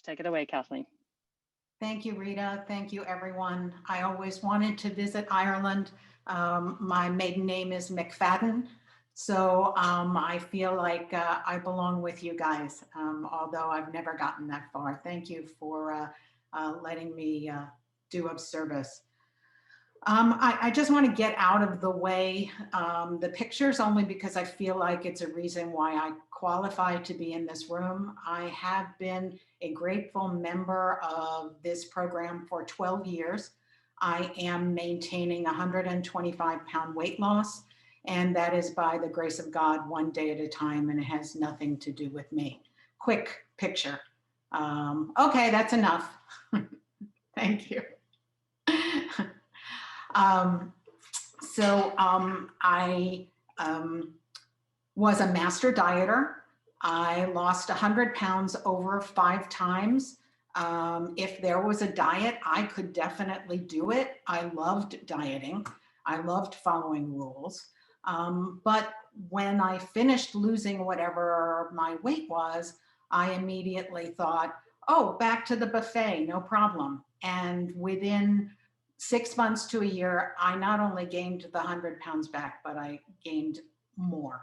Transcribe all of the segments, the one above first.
Take it away, Kathleen. Thank you, Rita. Thank you, everyone. I always wanted to visit Ireland. My maiden name is McFadden, so I feel like I belong with you guys, although I've never gotten that far. Thank you for letting me do of service. I just want to get out of the way the pictures only because I feel like it's a reason why I qualify to be in this room. I have been a grateful member of this program for 12 years. I am maintaining 125-pound weight loss, and that is by the grace of God, one day at a time, and it has nothing to do with me. Quick picture. Okay, that's enough. Thank you. I was a master dieter. I lost 100 pounds over 5 times. If there was a diet, I could definitely do it. I loved dieting. I loved following rules. But when I finished losing whatever my weight was, I immediately thought, oh, back to the buffet, no problem. And within 6 months to a year, I not only gained the 100 pounds back, but I gained more.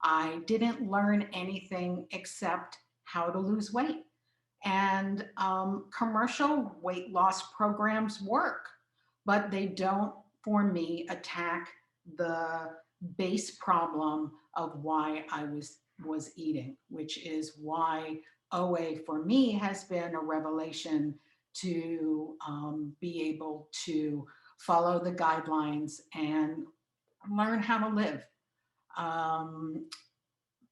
I didn't learn anything except how to lose weight. And commercial weight loss programs work, but they don't, for me, attack the base problem of why I was eating, which is why OA for me has been a revelation to be able to follow the guidelines and learn how to live.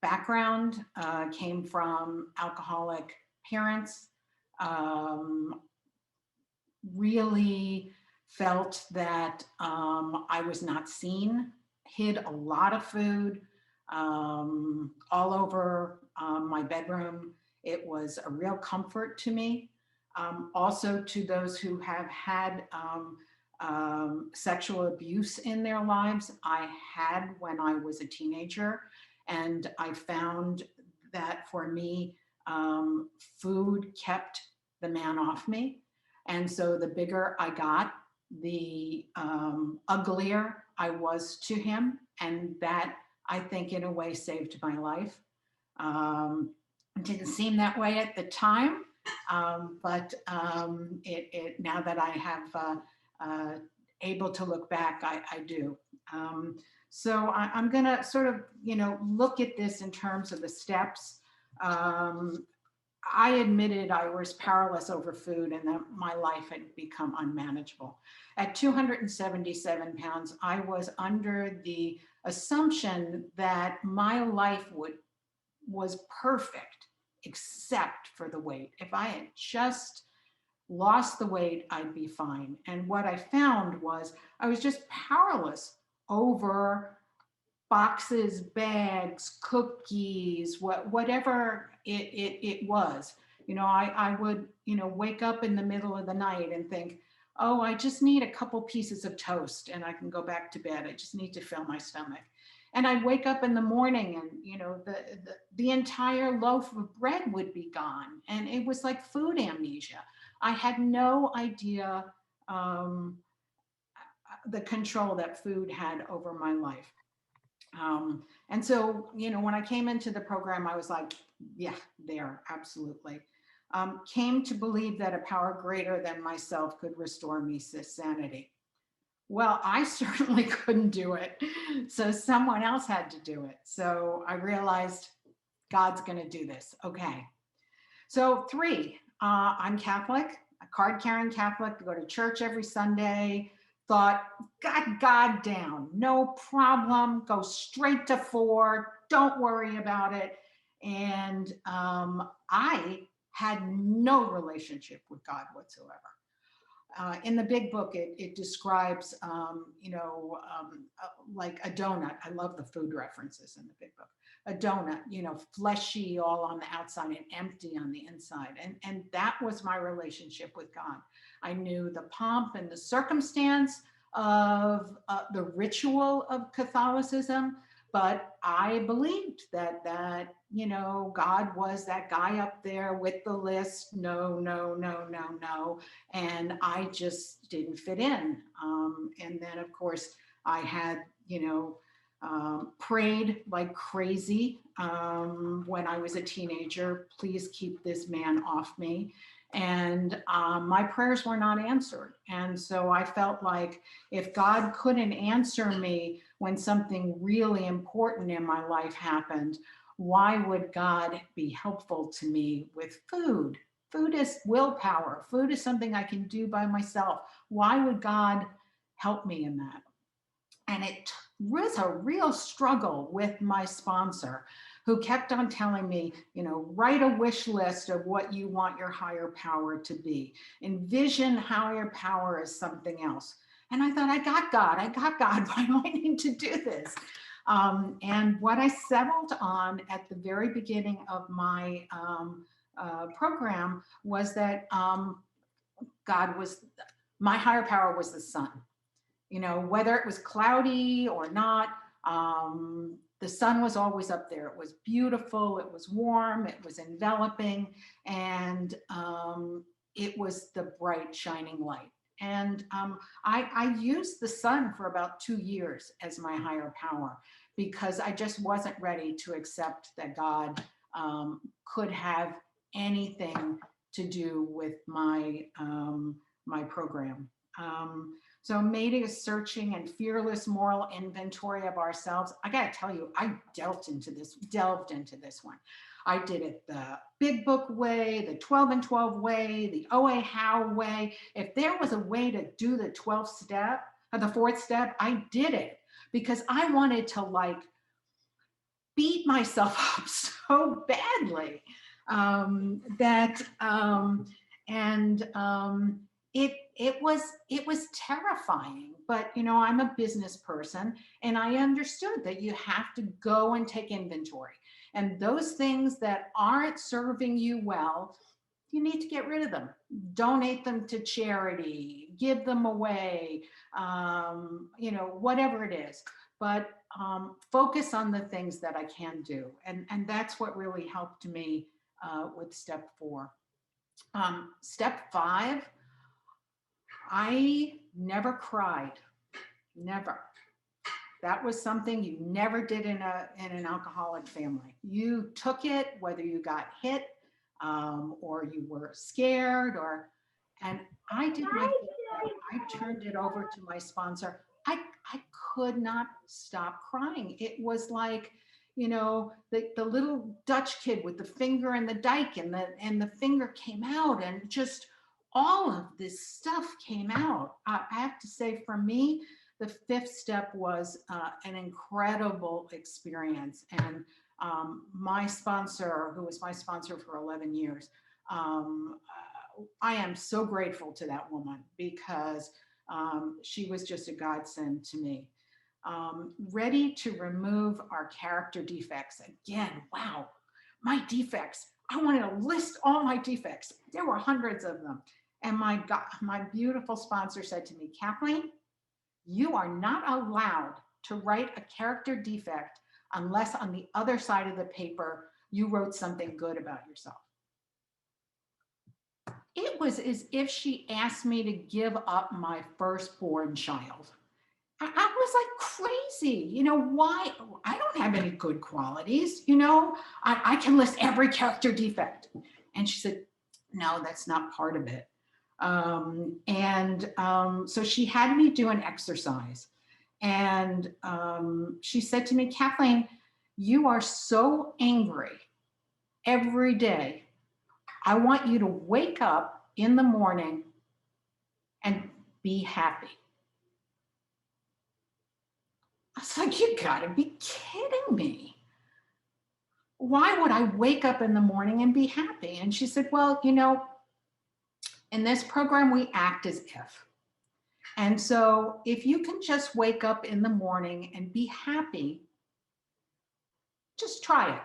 Background came from alcoholic parents, really felt that I was not seen, hid a lot of food all over my bedroom. It was a real comfort to me. Also to those who have had sexual abuse in their lives. I had when I was a teenager, and I found that for me, food kept the man off me. And so the bigger I got, the uglier I was to him. And that, I think, in a way saved my life. It didn't seem that way at the time, but now that I have able to look back, I do. So I'm going to sort of, look at this in terms of the steps. I admitted I was powerless over food and that my life had become unmanageable. At 277 pounds, I was under the assumption that my life was perfect except for the weight. If I had just lost the weight, I'd be fine. And what I found was I was just powerless over boxes, bags, cookies, whatever it was. I would, wake up in the middle of the night and think, oh, I just need a couple pieces of toast and I can go back to bed. I just need to fill my stomach. And I'd wake up in the morning and, the entire loaf of bread would be gone. And it was like food amnesia. I had no idea the control that food had over my life. And so, when I came into the program, I was like, yeah, there, absolutely. Came to believe that a power greater than myself could restore me to sanity. Well, I certainly couldn't do it. So someone else had to do it. So I realized God's going to do this. Okay. So 3, I'm Catholic, a card-carrying Catholic, go to church every Sunday. Thought, got God down, no problem, go straight to 4, don't worry about it. And I had no relationship with God whatsoever. In the big book, it describes, like a donut. I love the food references in the big book. A donut, fleshy all on the outside and empty on the inside. And that was my relationship with God. I knew the pomp and the circumstance of the ritual of Catholicism, but I believed that you know, God was that guy up there with the list. No, no, no, no, no. And I just didn't fit in. And then, of course, I had, you know, prayed like crazy when I was a teenager. Please keep this man off me. And my prayers were not answered. And so I felt like if God couldn't answer me when something really important in my life happened, why would God be helpful to me with food? Food is willpower. Food is something I can do by myself. Why would God help me in that? And it was a real struggle with my sponsor, who kept on telling me, you know, write a wish list of what you want your higher power to be. Envision higher power as something else. And I thought, I got God. Why do I need to do this? And what I settled on at the very beginning of my program was that God was, my higher power was the sun. You know, whether it was cloudy or not, the sun was always up there. It was beautiful, it was warm, it was enveloping, and it was the bright, shining light. And I used the sun for about 2 years as my higher power, because I just wasn't ready to accept that God could have anything to do with my my program. So made a searching and fearless moral inventory of ourselves. I gotta tell you, I delved into this one. I did it the big book way, the 12 and 12 way, the OA How way. If there was a way to do the 12th step or the 4th step, I did it, because I wanted to like beat myself up so badly that it was terrifying. But you know, I'm a business person, and I understood that you have to go and take inventory, and those things that aren't serving you well, you need to get rid of them. Donate them to charity, give them away, you know, whatever it is. But focus on the things that I can do. And that's what really helped me with step 4. Step 5, I never cried, never. That was something you never did in an alcoholic family. You took it, whether you got hit or you were scared, and I did my best. I turned it over to my sponsor. I could not stop crying. It was like, you know, the little Dutch kid with the finger in the dike, and the finger came out, and just all of this stuff came out. I have to say, for me, the 5th step was an incredible experience. And my sponsor, who was my sponsor for 11 years, I am so grateful to that woman, because she was just a godsend to me. Ready to remove our character defects. Again, wow, my defects. I wanted to list all my defects. There were hundreds of them. And my beautiful sponsor said to me, Kathleen, you are not allowed to write a character defect unless on the other side of the paper you wrote something good about yourself. It was as if she asked me to give up my firstborn child. I was like crazy. You know, why? I don't have any good qualities. You know, I can list every character defect. And she said, no, that's not part of it. So she had me do an exercise. And she said to me, Kathleen, you are so angry every day. I want you to wake up in the morning and be happy. I was like, you gotta be kidding me. Why would I wake up in the morning and be happy? And she said, well, you know, in this program, we act as if. And so if you can just wake up in the morning and be happy, just try it.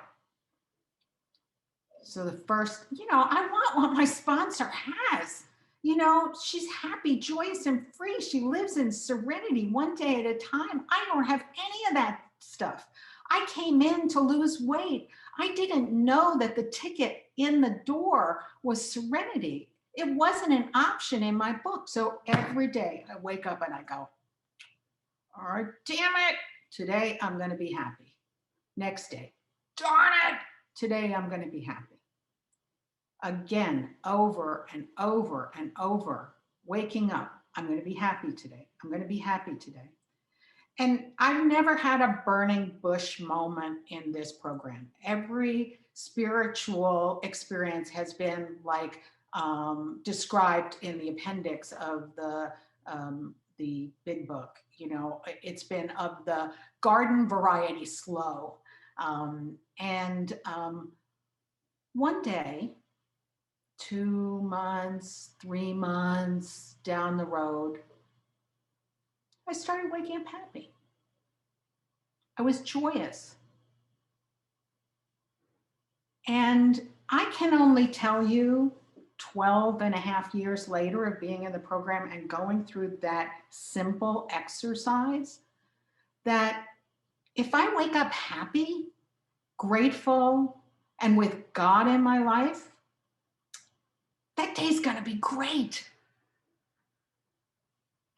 So the first, you know, I want what my sponsor has. You know, she's happy, joyous, and free. She lives in serenity one day at a time. I don't have any of that stuff. I came in to lose weight. I didn't know that the ticket in the door was serenity. It wasn't an option in my book. So every day I wake up and I go, oh, damn it. Today I'm going to be happy. Next day, darn it. Today I'm going to be happy. Again, over and over and over, waking up. I'm going to be happy today. I'm going to be happy today. And I've never had a burning bush moment in this program. Every spiritual experience has been like described in the appendix of the big book. You know, it's been of the garden variety slow. One day, 2 months, 3 months down the road, I started waking up happy. I was joyous. And I can only tell you 12 and a half years later of being in the program and going through that simple exercise, that if I wake up happy, grateful, and with God in my life, that day's gonna be great.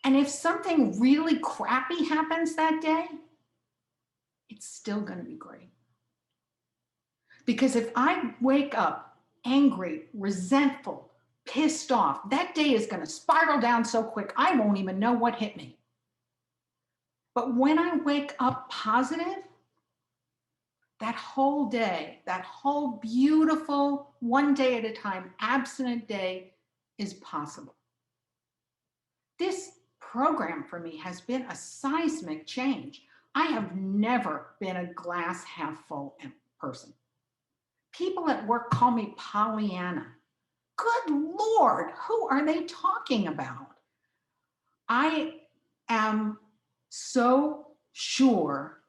And if something really crappy happens that day, it's still gonna be great. Because if I wake up angry, resentful, pissed off, that day is gonna spiral down so quick, I won't even know what hit me. But when I wake up positive, that whole day, that whole beautiful, one day at a time, abstinent day is possible. This program for me has been a seismic change. I have never been a glass half full person. People at work call me Pollyanna. Good Lord, who are they talking about? I am so sure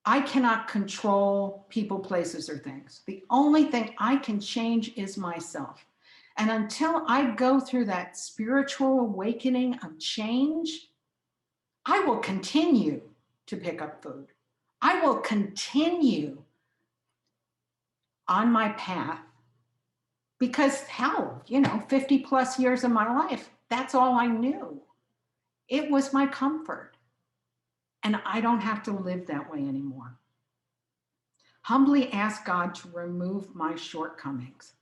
I cannot control people, places, or things. The only thing I can change is myself. And until I go through that spiritual awakening of change, I will continue to pick up food. I will continue on my path because hell, 50 plus years of my life, that's all I knew. It was my comfort. And I don't have to live that way anymore. Humbly ask God to remove my shortcomings.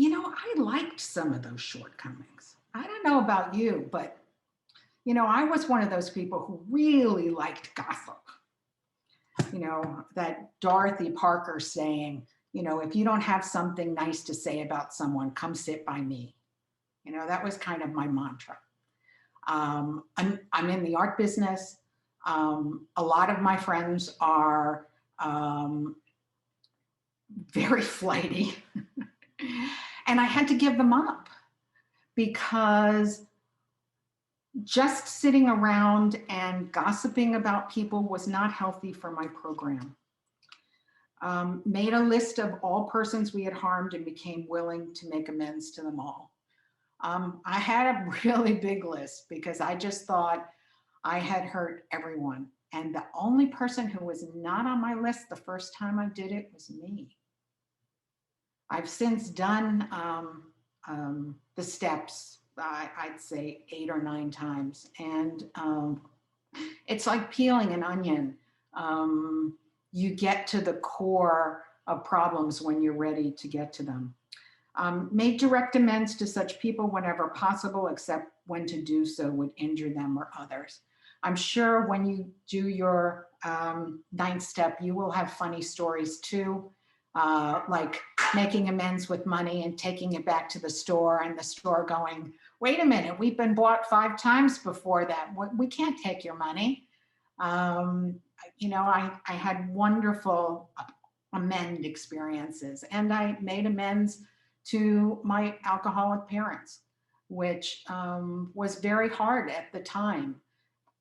I liked some of those shortcomings. I don't know about you, but, I was one of those people who really liked gossip. That Dorothy Parker saying, if you don't have something nice to say about someone, come sit by me. That was kind of my mantra. I'm in the art business. A lot of my friends are very flighty. And I had to give them up because just sitting around and gossiping about people was not healthy for my program. Made a list of all persons we had harmed and became willing to make amends to them all. I had a really big list because I just thought I had hurt everyone. And the only person who was not on my list the first time I did it was me. I've since done the steps, I'd say 8 or 9 times. And it's like peeling an onion. You get to the core of problems when you're ready to get to them. Made direct amends to such people whenever possible, except when to do so would injure them or others. I'm sure when you do your 9th step, you will have funny stories too, like making amends with money and taking it back to the store and the store going, wait a minute, we've been bought 5 times before that. We can't take your money. I had wonderful amend experiences, and I made amends to my alcoholic parents, which was very hard at the time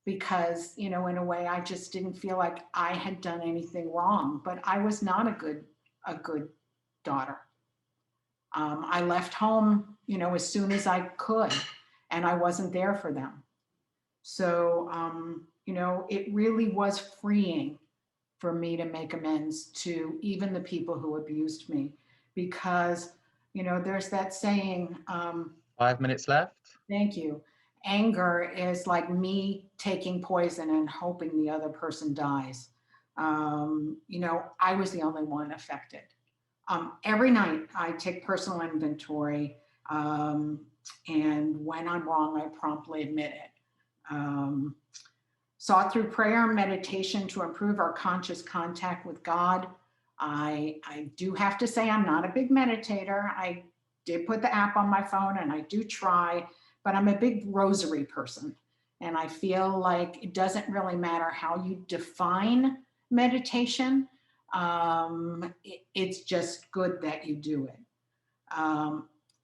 because, in a way I just didn't feel like I had done anything wrong, but I was not a good daughter. I left home, as soon as I could, and I wasn't there for them. So, it really was freeing for me to make amends to even the people who abused me. Because, you know, there's that saying, 5 minutes left. thank you. Anger is like me taking poison and hoping the other person dies. You know, I was the only one affected. Every night I take personal inventory, and when I'm wrong, I promptly admit it. Sought through prayer and meditation to improve our conscious contact with God. I do have to say I'm not a big meditator. I did put the app on my phone and I do try, but I'm a big rosary person. And I feel like it doesn't really matter how you define meditation. It's just good that you do it.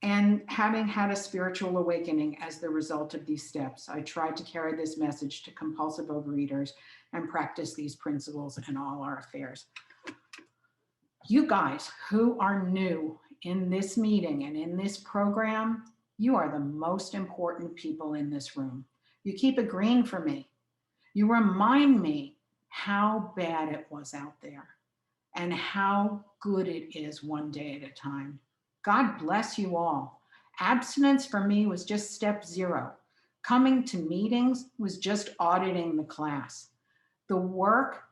And having had a spiritual awakening as the result of these steps, I tried to carry this message to compulsive overeaters and practice these principles in all our affairs. You guys who are new in this meeting and in this program, you are the most important people in this room. You keep agreeing for me. You remind me how bad it was out there and how good it is one day at a time. God bless you all. Abstinence for me was just step 0. Coming to meetings was just auditing the class. The work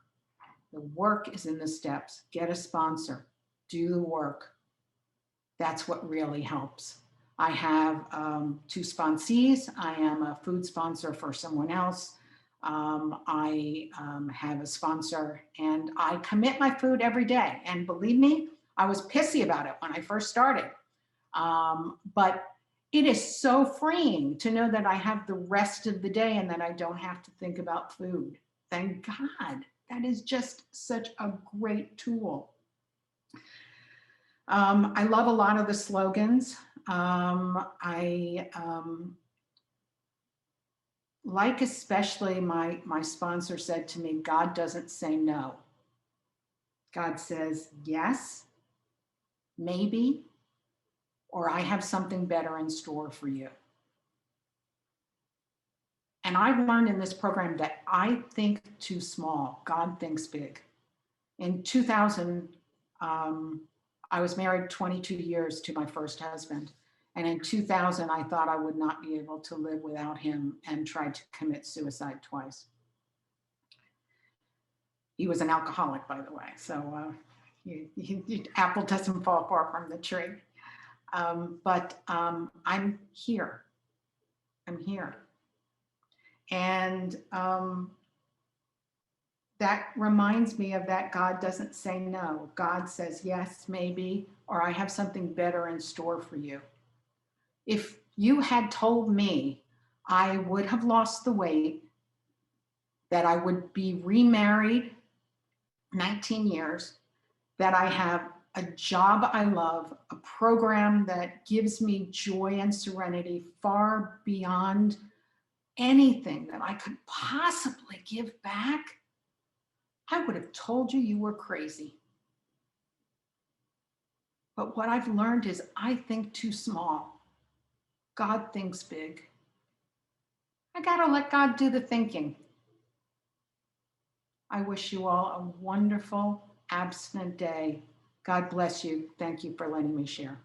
is in the steps. Get a sponsor, do the work. That's what really helps. I have 2 sponsees. I am a food sponsor for someone else. I have a sponsor and I commit my food every day. And believe me, I was pissy about it when I first started. But it is so freeing to know that I have the rest of the day and that I don't have to think about food. Thank God. That is just such a great tool. I love a lot of the slogans. Like especially my sponsor said to me, God doesn't say no. God says yes, maybe, or I have something better in store for you. And I've learned in this program that I think too small. God thinks big. In 2000, I was married 22 years to my first husband. And in 2000, I thought I would not be able to live without him and tried to commit suicide twice. He was an alcoholic, by the way. So apple doesn't fall far from the tree. But I'm here. I'm here. And that reminds me of that God doesn't say no. God says yes, maybe, or I have something better in store for you. If you had told me I would have lost the weight, that I would be remarried 19 years, that I have a job I love, a program that gives me joy and serenity far beyond anything that I could possibly give back, I would have told you you were crazy. But what I've learned is I think too small. God thinks big. I gotta let God do the thinking. I wish you all a wonderful, abstinent day. God bless you. Thank you for letting me share.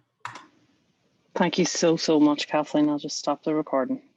Thank you so much, Kathleen. I'll just stop the recording.